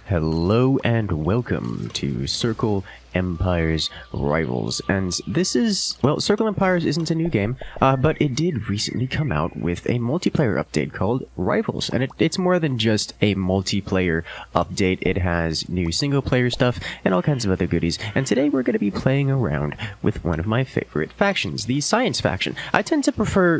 Hello and welcome to Circle Empires Rivals, and this is, well, Circle Empires isn't a new game, but it did recently come out with a multiplayer update called Rivals, and it's more than just a multiplayer update. It has new single-player stuff and all kinds of other goodies, and today we're going to be playing around with one of my favorite factions, the Science faction. I tend to prefer,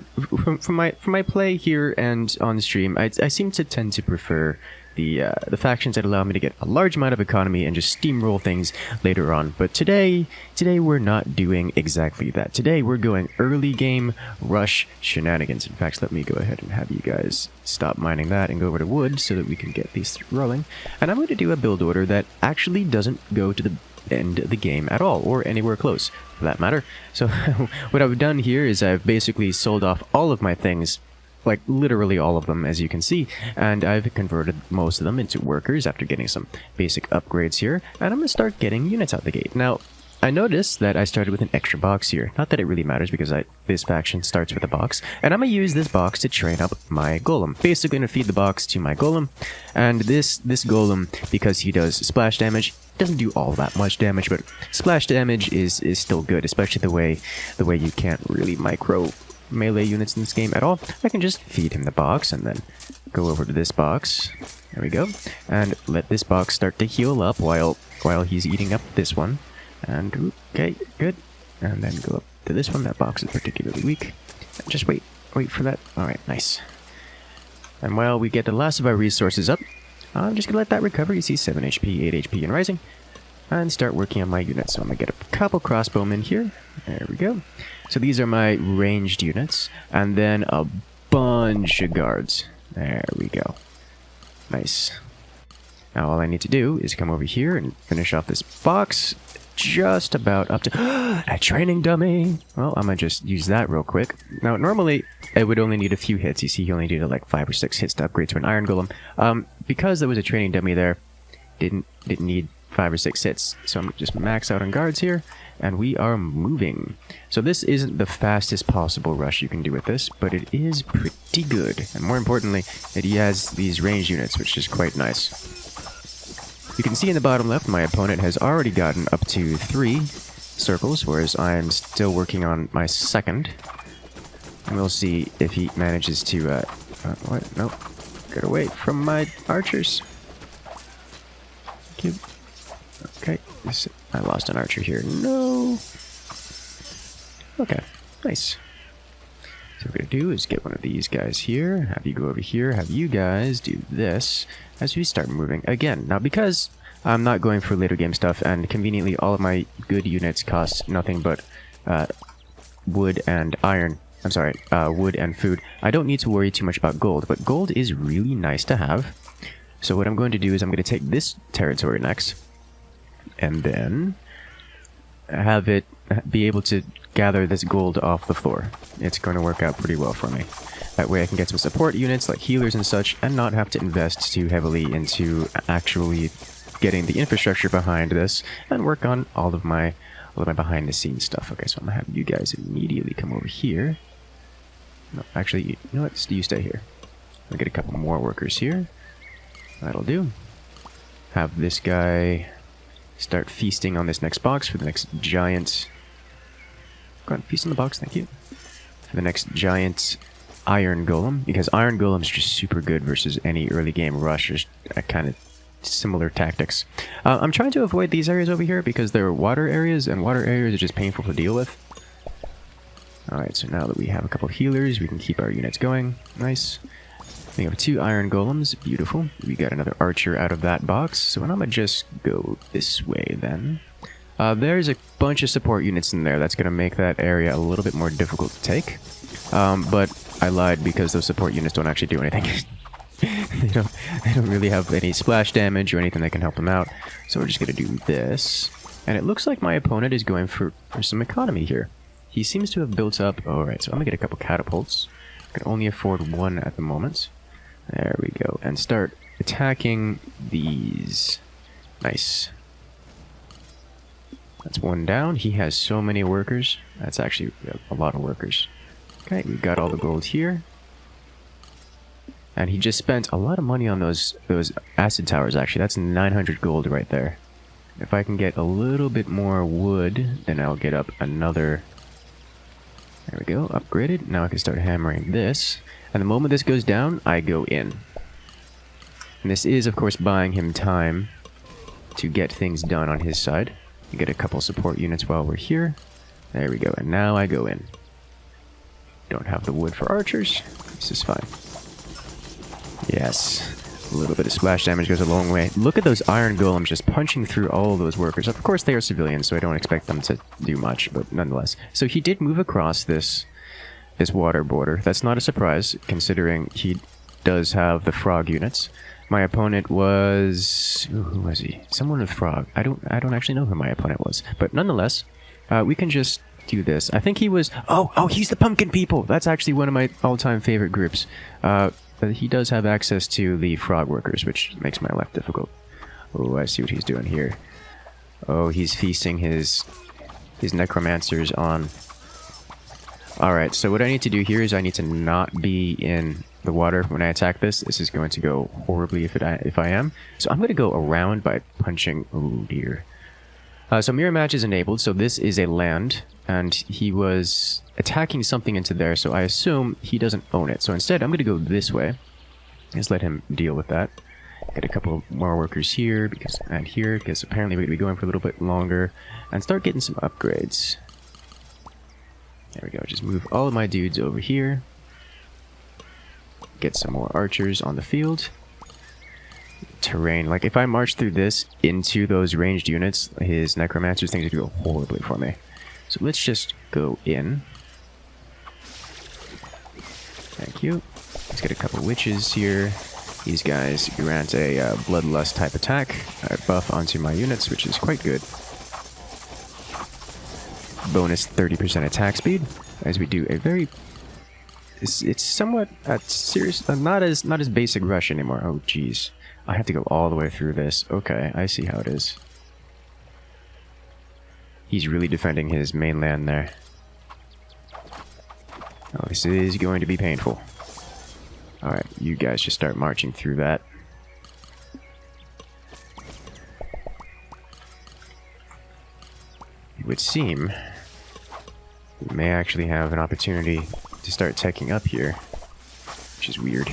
from my play here and on stream, I seem to tend to prefer the factions that allow me to get a large amount of economy and just steamroll things later on. But today we're not doing exactly that. Today we're going early game rush shenanigans. In fact, let me go ahead and have you guys stop mining that and go over to wood so that we can get these rolling. And I'm going to do a build order that actually doesn't go to the end of the game at all, or anywhere close for that matter. So what I've done here is I've basically sold off all of my things, like literally all of them, as you can see, and I've converted most of them into workers after getting some basic upgrades here, and I'm going to start getting units out the gate. Now, I noticed that I started with an extra box here. Not that it really matters because this faction starts with a box, and I'm going to use this box to train up my Golem. Basically going to feed the box to my Golem, and this Golem, because he does splash damage, doesn't do all that much damage, but splash damage is still good, especially the way you can't really micro melee units in this game at all. I can just feed him the box and then go over to this box. There we go. And let this box start to heal up while he's eating up this one. And okay, good. And then go up to this one. That box is particularly weak. And just wait for that. Alright, nice. And while we get the last of our resources up, I'm just gonna let that recover. You see 7 HP, 8 HP and rising. And start working on my units. So I'm gonna get a couple crossbowmen here. There we go. So these are my ranged units, and then a bunch of guards. There we go. Nice. Now all I need to do is come over here and finish off this box just about up to a training dummy. Well, I'm gonna just use that real quick. Now normally it would only need a few hits. You see, he only needed like 5 or 6 hits to upgrade to an iron golem. Because there was a training dummy there, didn't need 5 or 6 hits. So I'm gonna just max out on guards here, and we are moving. So this isn't the fastest possible rush you can do with this, but it is pretty good. And more importantly, he has these ranged units, which is quite nice. You can see in the bottom left, my opponent has already gotten up to 3 circles, whereas I'm still working on my second. And we'll see if he manages to, what? Nope. Get away from my archers. Thank you. Okay, I lost an archer here. No. Okay, nice. So what we're going to do is get one of these guys here, have you go over here, have you guys do this as we start moving again. Now, because I'm not going for later game stuff, and conveniently all of my good units cost nothing but wood and iron. I'm sorry, wood and food. I don't need to worry too much about gold, but gold is really nice to have. So what I'm going to do is I'm going to take this territory next, and then have it be able to gather this gold off the floor. It's going to work out pretty well for me. That way I can get some support units like healers and such, and not have to invest too heavily into actually getting the infrastructure behind this, and work on all of my behind the scenes stuff. Okay, so I'm gonna have you guys immediately come over here. No, actually, you know what? You stay here. I'll get a couple more workers here. That'll do. Have this guy start feasting on this next box for the next giant. Go on, feast on the box, thank you. For the next giant iron golem, because iron golems are just super good versus any early game rush. There's kind of similar tactics. I'm trying to avoid these areas over here because they're water areas, and water areas are just painful to deal with. Alright, so now that we have a couple healers, we can keep our units going. Nice. We have 2 iron golems. Beautiful. We got another archer out of that box. So I'm going to just go this way then. There's a bunch of support units in there. That's going to make that area a little bit more difficult to take. But I lied because those support units don't actually do anything. they don't really have any splash damage or anything that can help them out. So we're just going to do this. And it looks like my opponent is going for some economy here. He seems to have built up... Alright, so I'm going to get a couple catapults. I can only afford 1 at the moment. There we go. And start attacking these. Nice. That's 1 down. He has so many workers. That's actually a lot of workers. Okay, we've got all the gold here. And he just spent a lot of money on those acid towers, actually. That's 900 gold right there. If I can get a little bit more wood, then I'll get up another... There we go, upgraded. Now I can start hammering this. And the moment this goes down, I go in. And this is, of course, buying him time to get things done on his side. We get a couple support units while we're here. There we go, and now I go in. Don't have the wood for archers. This is fine. Yes. A little bit of splash damage goes a long way. Look at those iron golems just punching through all of those workers. Of course, they are civilians, so I don't expect them to do much, but nonetheless. So he did move across this water border. That's not a surprise, considering he does have the frog units. My opponent was... Ooh, who was he? Someone with frog. I don't actually know who my opponent was. But nonetheless, we can just do this. I think he was... Oh, he's the pumpkin people! That's actually one of my all-time favorite groups. But he does have access to the frog workers, which makes my life difficult. Oh, I see what he's doing here. Oh, he's feasting his necromancers on... Alright, so what I need to do here is I need to not be in the water when I attack this. This is going to go horribly if I am. So I'm going to go around by punching... Oh, dear. So mirror match is enabled, so this is a land, and he was attacking something into there, so I assume he doesn't own it. So instead, I'm going to go this way. Just let him deal with that. Get a couple more workers here, and here, because apparently we're going to be going for a little bit longer, and start getting some upgrades. There we go, just move all of my dudes over here. Get some more archers on the field. Terrain, like if I march through this into those ranged units, his necromancers things would go horribly for me. So let's just go in. Thank you. Let's get a couple witches here. These guys grant a bloodlust type attack. I buff onto my units, which is quite good. Bonus 30% attack speed, as we do a very... It's somewhat serious, not as basic rush anymore. Oh, jeez. I have to go all the way through this. Okay, I see how it is. He's really defending his mainland there. Oh, this is going to be painful. Alright, you guys just start marching through that. It would seem we may actually have an opportunity to start teching up here, which is weird.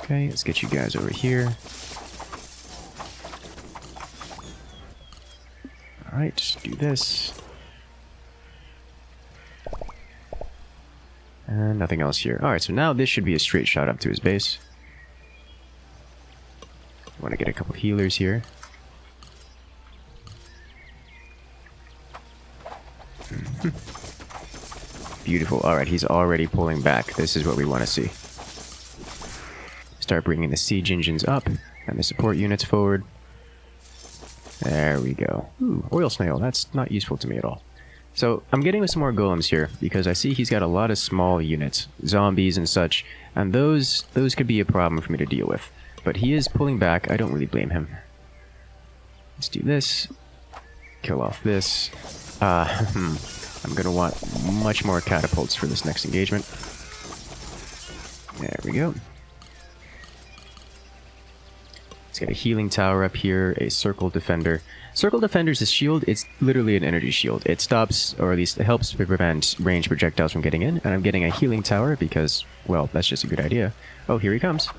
Okay, let's get you guys over here. Alright, just do this. And nothing else here. Alright, so now this should be a straight shot up to his base. I want to get a couple healers here. Beautiful. Alright, he's already pulling back. This is what we want to see. Start bringing the siege engines up and the support units forward. There we go. Ooh, oil snail. That's not useful to me at all. So I'm getting some more golems here because I see he's got a lot of small units, zombies and such, and those could be a problem for me to deal with. But he is pulling back. I don't really blame him. Let's do this. Kill off this. I'm gonna want much more catapults for this next engagement. There we go. Let's get a healing tower up here, a circle defender. Circle defender's a shield. It's literally an energy shield. It stops, or at least it helps prevent ranged projectiles from getting in. And I'm getting a healing tower because, well, that's just a good idea. Oh, here he comes.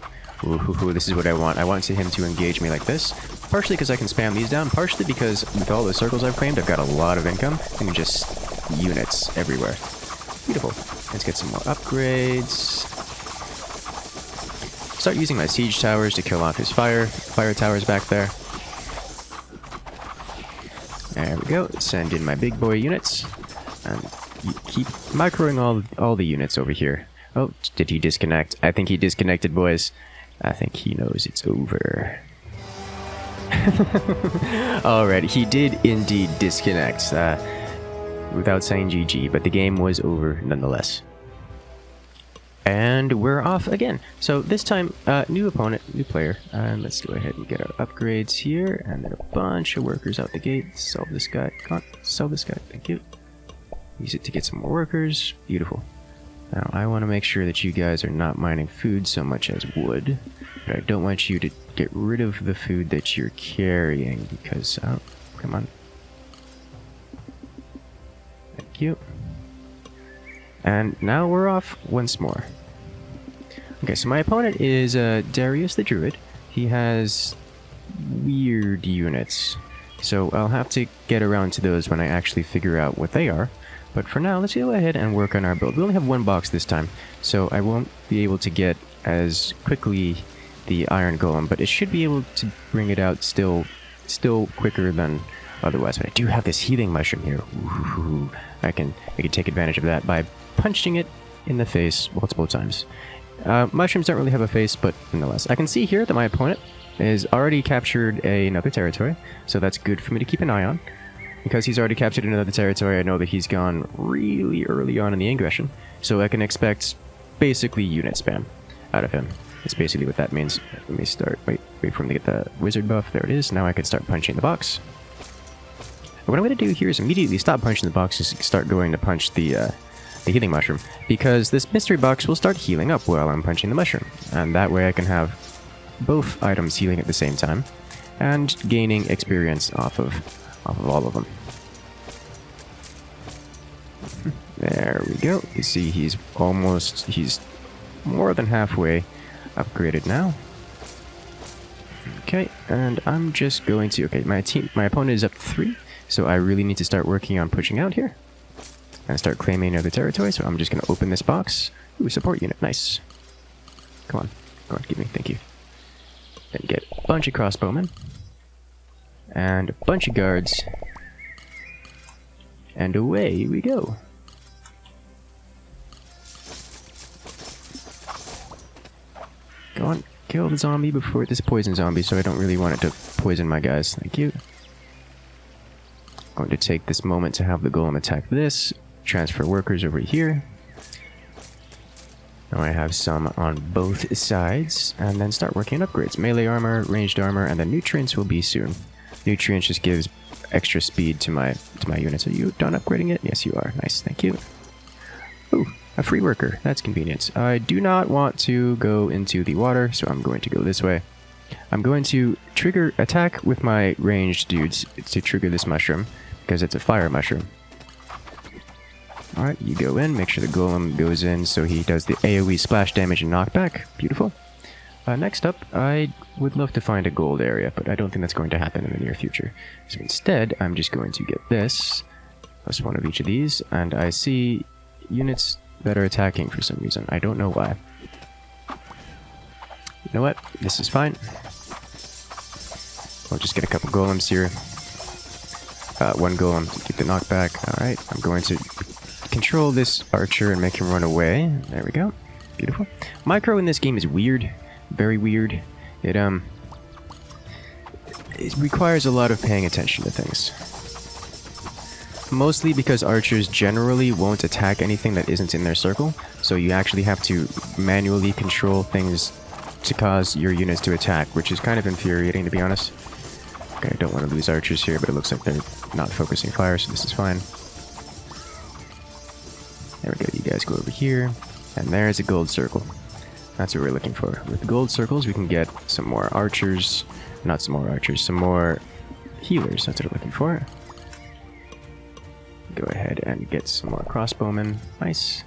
Ooh, this is what I want. I want him to engage me like this. Partially because I can spam these down. Partially because with all the circles I've claimed, I've got a lot of income. And just units everywhere. Beautiful. Let's get some more upgrades. Start using my siege towers to kill off his fire towers back there. There we go. Send in my big boy units. And keep microing all the units over here. Oh, did he disconnect? I think he disconnected, boys. I think he knows it's over. Alright, he did indeed disconnect. Without saying GG, but the game was over nonetheless. And we're off again. So this time, new opponent, new player. And let's go ahead and get our upgrades here. And then a bunch of workers out the gate. Sell this guy. Can't sell this guy. Thank you. Use it to get some more workers. Beautiful. Now, I want to make sure that you guys are not mining food so much as wood. But I don't want you to get rid of the food that you're carrying because... Oh, come on. Thank you. And now we're off once more. Okay, so my opponent is Darius the Druid. He has weird units. So I'll have to get around to those when I actually figure out what they are. But for now, let's go ahead and work on our build. We only have one box this time, so I won't be able to get as quickly the Iron Golem, but it should be able to bring it out still quicker than otherwise. But I do have this healing mushroom here. Ooh, I can take advantage of that by punching it in the face multiple times. Mushrooms don't really have a face, but nonetheless. I can see here that my opponent has already captured another territory, so that's good for me to keep an eye on. Because he's already captured another territory, I know that he's gone really early on in the aggression, so I can expect basically unit spam out of him. That's basically what that means. Let me start. Wait for him to get the wizard buff. There it is. Now I can start punching the box. But what I'm going to do here is immediately stop punching the box and start going to punch the healing mushroom, because this mystery box will start healing up while I'm punching the mushroom, and that way I can have both items healing at the same time and gaining experience off of all of them. There we go. You see he's more than halfway upgraded now. Okay, and I'm just going to... Okay, my opponent is up 3, so I really need to start working on pushing out here and start claiming another territory, so I'm just going to open this box. Ooh, support unit. Nice. Come on, give me. Thank you. Then get a bunch of crossbowmen and a bunch of guards, and away we go. Go on, kill the zombie before this poison zombie, so I don't really want it to poison my guys. Thank you. Going to take this moment to have the golem attack this, transfer workers over here. Now I have some on both sides, and then start working on upgrades. Melee armor, ranged armor, and then nutrients will be soon. Nutrients just gives extra speed to my units. Are you done upgrading it? Yes, you are. Nice, thank you. Ooh, a free worker. That's convenient. I do not want to go into the water, so I'm going to go this way. I'm going to attack with my ranged dudes to trigger this mushroom, because it's a fire mushroom. Alright, you go in, make sure the golem goes in so he does the AoE splash damage and knockback. Beautiful. Next up, I would love to find a gold area, but I don't think that's going to happen in the near future. So instead, I'm just going to get this, plus one of each of these, and I see units that are attacking for some reason. I don't know why. You know what? This is fine. I'll just get a couple golems here. One golem to get the knockback. Alright, I'm going to control this archer and make him run away. There we go. Beautiful. Micro in this game is weird. Very weird. It requires a lot of paying attention to things. Mostly because archers generally won't attack anything that isn't in their circle, so you actually have to manually control things to cause your units to attack, which is kind of infuriating, to be honest. Okay, I don't want to lose archers here, but it looks like they're not focusing fire, so this is fine. There we go, you guys go over here, and there's a gold circle. That's what we're looking for. With the gold circles, we can get some more archers, not some more archers, some more healers, that's what we're looking for. Go ahead and get some more crossbowmen. Nice.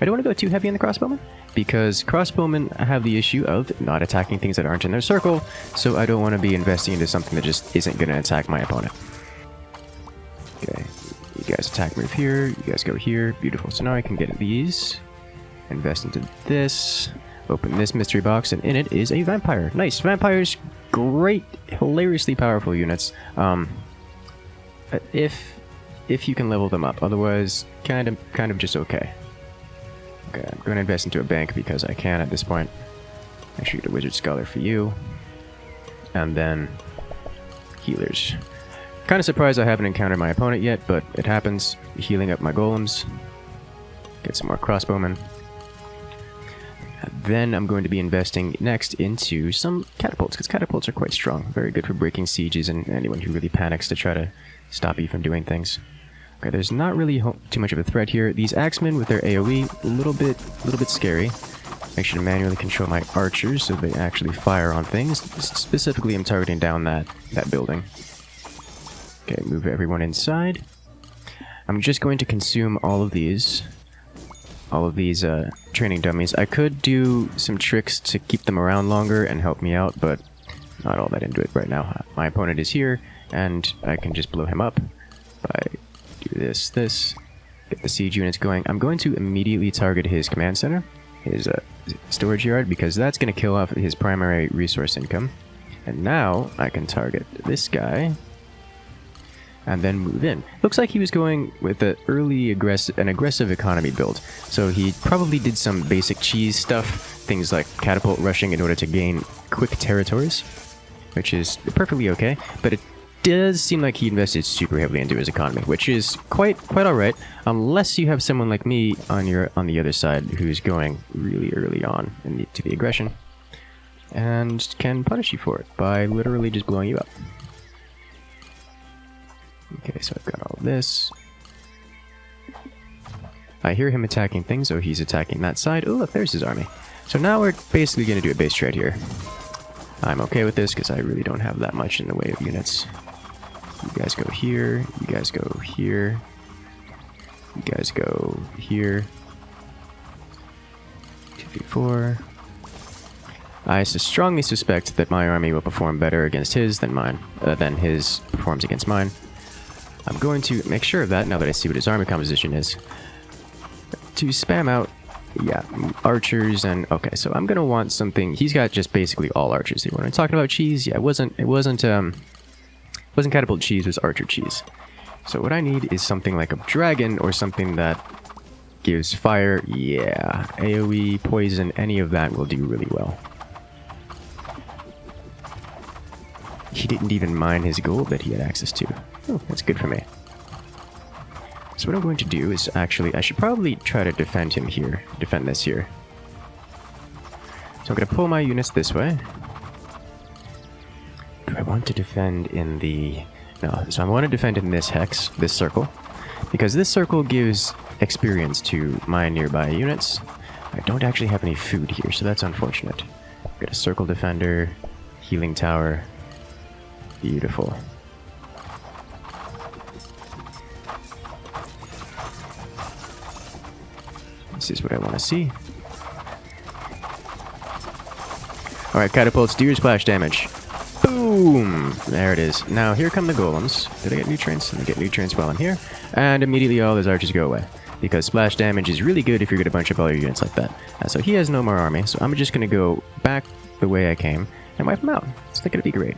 I don't want to go too heavy on the crossbowmen, because crossbowmen have the issue of not attacking things that aren't in their circle, so I don't want to be investing into something that just isn't going to attack my opponent. Okay, you guys attack move here, you guys go here, beautiful. So now I can get these, invest into this, open this mystery box, and in it is a vampire. Nice, vampires, great, hilariously powerful units. If you can level them up, otherwise kind of just okay. Okay, I'm going to invest into a bank because I can at this point. Make sure you get a wizard scholar for you, and then healers. Kind of surprised I haven't encountered my opponent yet, but it happens. Healing up my golems. Get some more crossbowmen. Then I'm going to be investing next into some catapults, because catapults are quite strong. Very good for breaking sieges and anyone who really panics to try to stop you from doing things. Okay, there's not really too much of a threat here. These axemen with their AoE, a little bit scary. Make sure to manually control my archers so they actually fire on things. Specifically, I'm targeting down that building. Okay, move everyone inside. I'm just going to consume all of these training dummies. I could do some tricks to keep them around longer and help me out, but not all that into it right now. My opponent is here, and I can just blow him up by do this, get the siege units going. I'm going to immediately target his command center, his storage yard, because that's going to kill off his primary resource income. And now I can target this guy and then move in. Looks like he was going with an aggressive economy build. So he probably did some basic cheese stuff, things like catapult rushing in order to gain quick territories, which is perfectly okay, but it does seem like he invested super heavily into his economy, which is quite alright, unless you have someone like me on the other side who's going really early on to the aggression and can punish you for it by literally just blowing you up. Okay, so I've got all this. I hear him attacking things, so he's attacking that side. Oh, look, there's his army. So now we're basically going to do a base trade here. I'm okay with this because I really don't have that much in the way of units. You guys go here, you guys go here, you guys go here. 2, 3, 4. I strongly suspect that my army will perform better against his than mine, than his performs against mine. I'm going to make sure of that now that I see what his army composition is. To spam out, yeah, archers and okay, so I'm gonna want something. He's got just basically all archers here. When I'm talking about cheese, yeah, it wasn't catapult cheese, it was archer cheese. So what I need is something like a dragon or something that gives fire. Yeah, AoE, poison, any of that will do really well. He didn't even mine his gold that he had access to. Oh, that's good for me. So what I'm going to do is actually, I should probably try to defend him here. Defend this here. So I'm going to pull my units this way. Do I want to defend in the... No, so I want to defend in this hex, this circle. Because this circle gives experience to my nearby units. I don't actually have any food here, so that's unfortunate. Got a circle defender, healing tower. Beautiful. This is what I want to see. Alright, catapults, do your splash damage. Boom! There it is. Now, here come the golems. Did I get nutrients? I get nutrients while I'm here. And immediately all those archers go away. Because splash damage is really good if you're going to bunch up all your units like that. So he has no more army, so I'm just going to go back the way I came and wipe him out. It's not going to be great.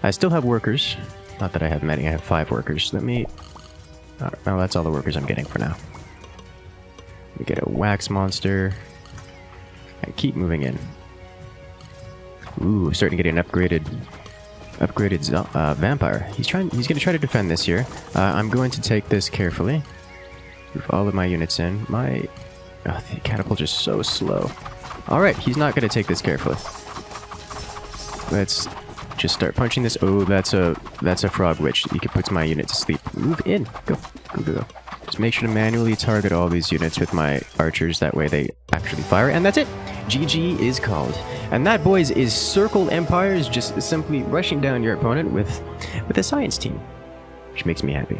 I still have workers. Not that I have many, I have 5 workers. Let me... well, that's all the workers I'm getting for now. We get a wax monster. And keep moving in. Ooh, starting to get an upgraded vampire. He's gonna try to defend this here. I'm going to take this carefully. Move all of my units in. The catapult is so slow. Alright, he's not gonna take this carefully. Let's just start punching this. Oh, that's a frog witch. He can put my unit to sleep. Move in. Go. Just make sure to manually target all these units with my archers. That way they actually fire. And that's it. GG is called. And that, boys, is Circle Empires, just simply rushing down your opponent with a science team. Which makes me happy.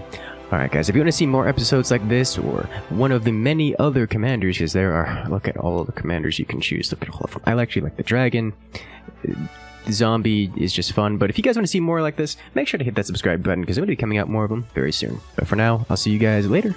Alright guys, if you want to see more episodes like this, or one of the many other commanders, because there are, look at all of the commanders you can choose. Look at all of them. I actually like the dragon. Zombie is just fun, but if you guys want to see more like this, make sure to hit that subscribe button, because I'm going to be coming out more of them very soon. But for now, I'll see you guys later.